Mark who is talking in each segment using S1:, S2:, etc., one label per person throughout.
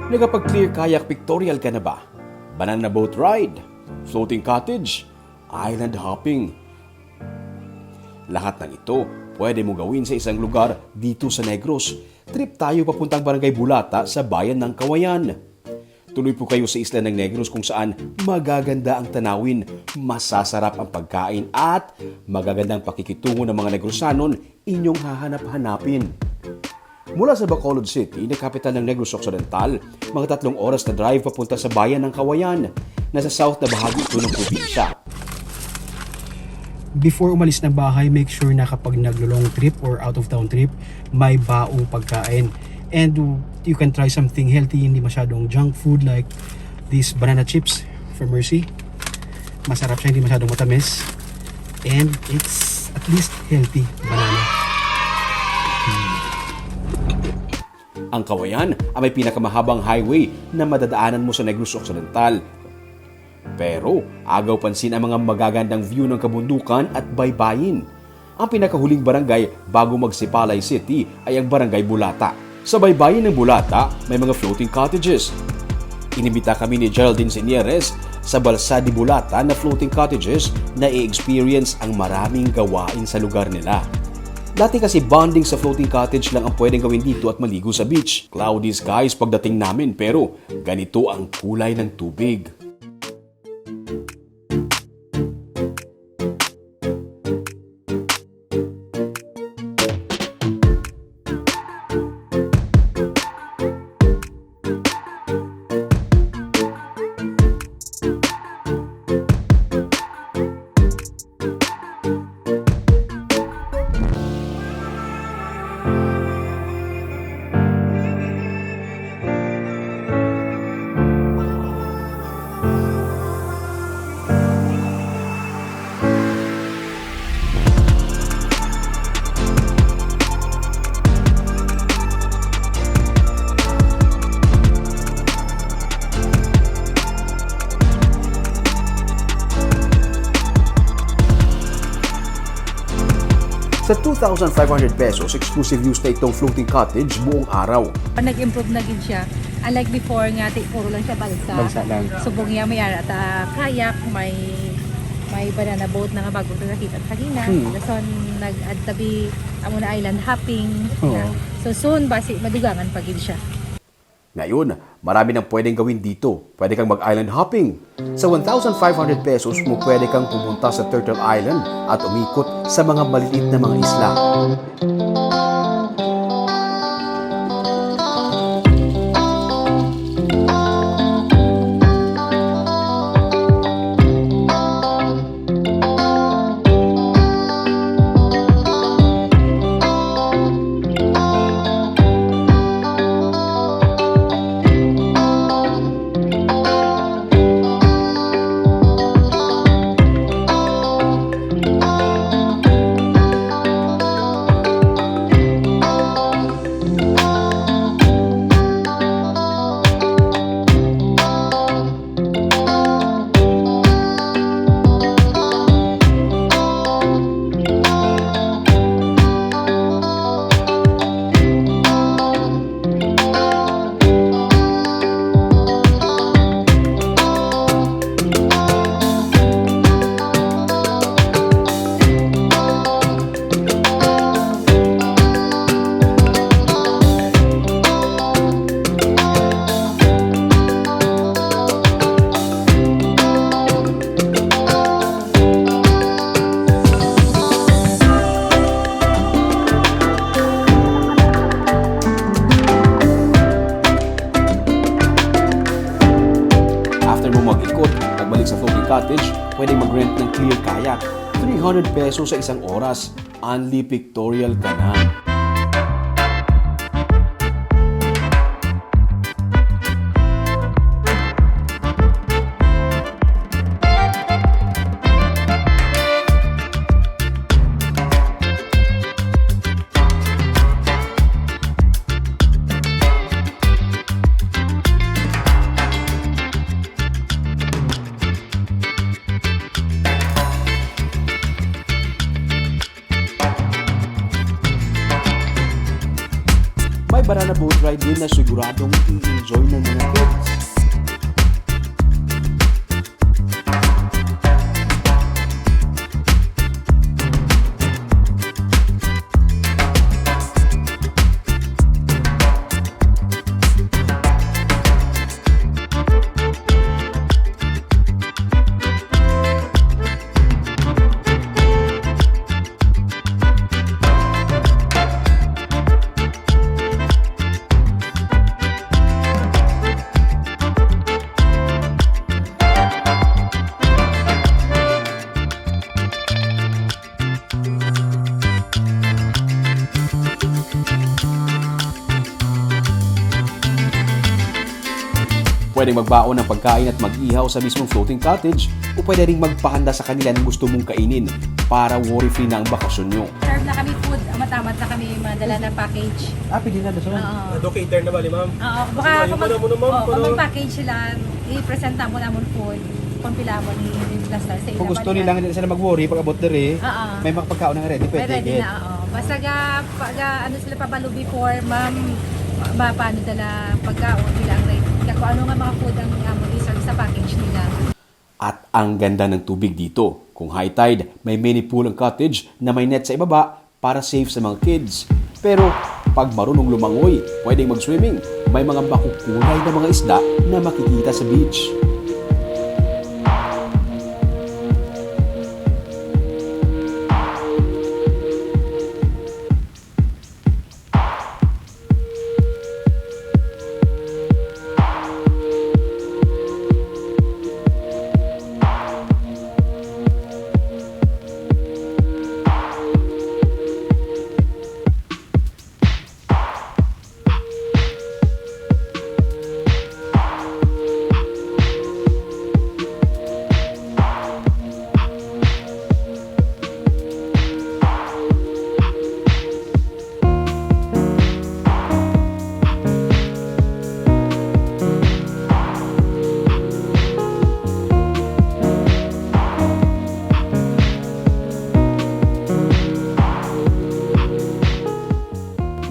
S1: Nakapag-clear kayak pictorial ka na ba? Banana boat ride, floating cottage, island hopping. Lahat ng ito pwede mo gawin sa isang lugar dito sa Negros. Trip tayo papuntang Barangay Bulata sa bayan ng Kawayan. Tuloy po kayo sa isla ng Negros kung saan magaganda ang tanawin, masasarap ang pagkain at magagandang pakikitungo ng mga Negrosanon inyong hahanap-hanapin. Mula sa Bacolod City, na kapital ng Negros Occidental, mga 3 oras na drive papunta sa bayan ng Kawayan. Nasa south na bahagi ito ng probinsya.
S2: Before umalis ng bahay, make sure na kapag naglo-long trip or out of town trip, may baong pagkain. And you can try something healthy, hindi masyadong junk food like these banana chips from Mercy. Masarap siya, hindi masyadong matamis. And it's at least healthy banana.
S1: Ang Kawayan ay may pinakamahabang highway na madadaanan mo sa Negros Occidental. Pero agaw pansin ang mga magagandang view ng kabundukan at baybayin. Ang pinakahuling barangay bago magsipalay City ay ang Barangay Bulata. Sa baybayin ng Bulata, may mga floating cottages. Inimbita kami ni Geraldine Senieres sa Balsa de Bulata na floating cottages na i-experience ang maraming gawain sa lugar nila. Dati kasi bonding sa floating cottage lang ang pwedeng gawin dito at maligo sa beach. Cloudy skies pagdating namin pero ganito ang kulay ng tubig. Sa 2,500 pesos, exclusive use na itong floating cottage buong araw.
S3: Nag-improve na gid siya. Unlike before nga, puro lang siya balsa.
S2: Balsa lang.
S3: Subong niya may arat kayak, may banana boat na nga bago ito nakita kanina. Dason nag-add tabi amo na island hopping. So soon basi madugangan pa gid siya.
S1: Ngayon, marami nang pwedeng gawin dito. Pwede kang mag-island hopping. Sa 1,500 pesos mo pwede kang pumunta sa Turtle Island at umikot sa mga maliliit na mga isla. Pagbalik sa floating cottage, pwede mag-rent ng clear kayak. 300 pesos sa isang oras. Only pictorial ka na. banana boat ride din na siguradong i-enjoy ng mga kids. Pwedeng magbaon ng pagkain at mag-ihaw sa mismong floating cottage o pwede ring magpahanda sa kanila ng gusto mong kainin para worry-free na ang bakasyon nyo.
S3: Serve na kami food, matamat na kami madala na package.
S2: Pwede na doon.
S3: Oo.
S4: Cater na ba, ma'am?
S3: Oo, baka
S4: Yung muna muna, ma'am,
S3: kung
S4: para-
S3: mag-package sila, i-presenta mo naman food, kumpila mo ni Plastar sa ila.
S2: Kung gusto nila hindi sila mag-worry pag abot dere,
S3: Oo.
S2: may mga pagkaon na ready,
S3: May
S2: pwede
S3: ready
S2: get.
S3: na, oo. Basta ano sila pabalo before, ma'am, paano dala pagkaon bilang ready. Kung ano nga mga food ang i-serve sa package nila.
S1: At ang ganda ng tubig dito. Kung high tide, may mini pool ang cottage na may net sa ibaba para safe sa mga kids. Pero pag marunong lumangoy, pwedeng mag-swimming. May mga makukulay na mga isda na makikita sa beach.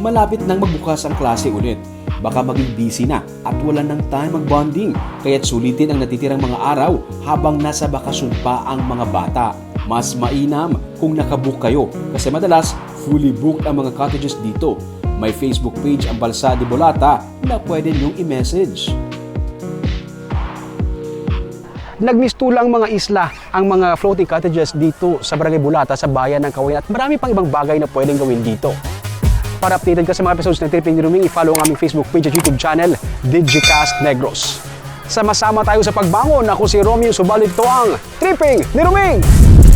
S1: Malapit nang magbukas ang klase ulit. Baka maging busy na at wala nang time mag-bonding. Kaya't sulitin ang natitirang mga araw habang nasa bakasyon pa ang mga bata. Mas mainam kung nakabook kayo kasi madalas fully booked ang mga cottages dito. May Facebook page ang Balsa de Bolata na pwede niyong i-message.
S2: Nagmistulang mga isla ang mga floating cottages dito sa Barangay Bulata sa bayan ng Kawayan at marami pang ibang bagay na pwedeng gawin dito. Para updated ka sa mga episodes ng Tripping ni Ruming, i-follow ang aming Facebook page at YouTube channel, Digicast Negros. Sama-sama tayo sa pagbangon. Ako si Romeo, subalit ito ang Tripping ni Ruming!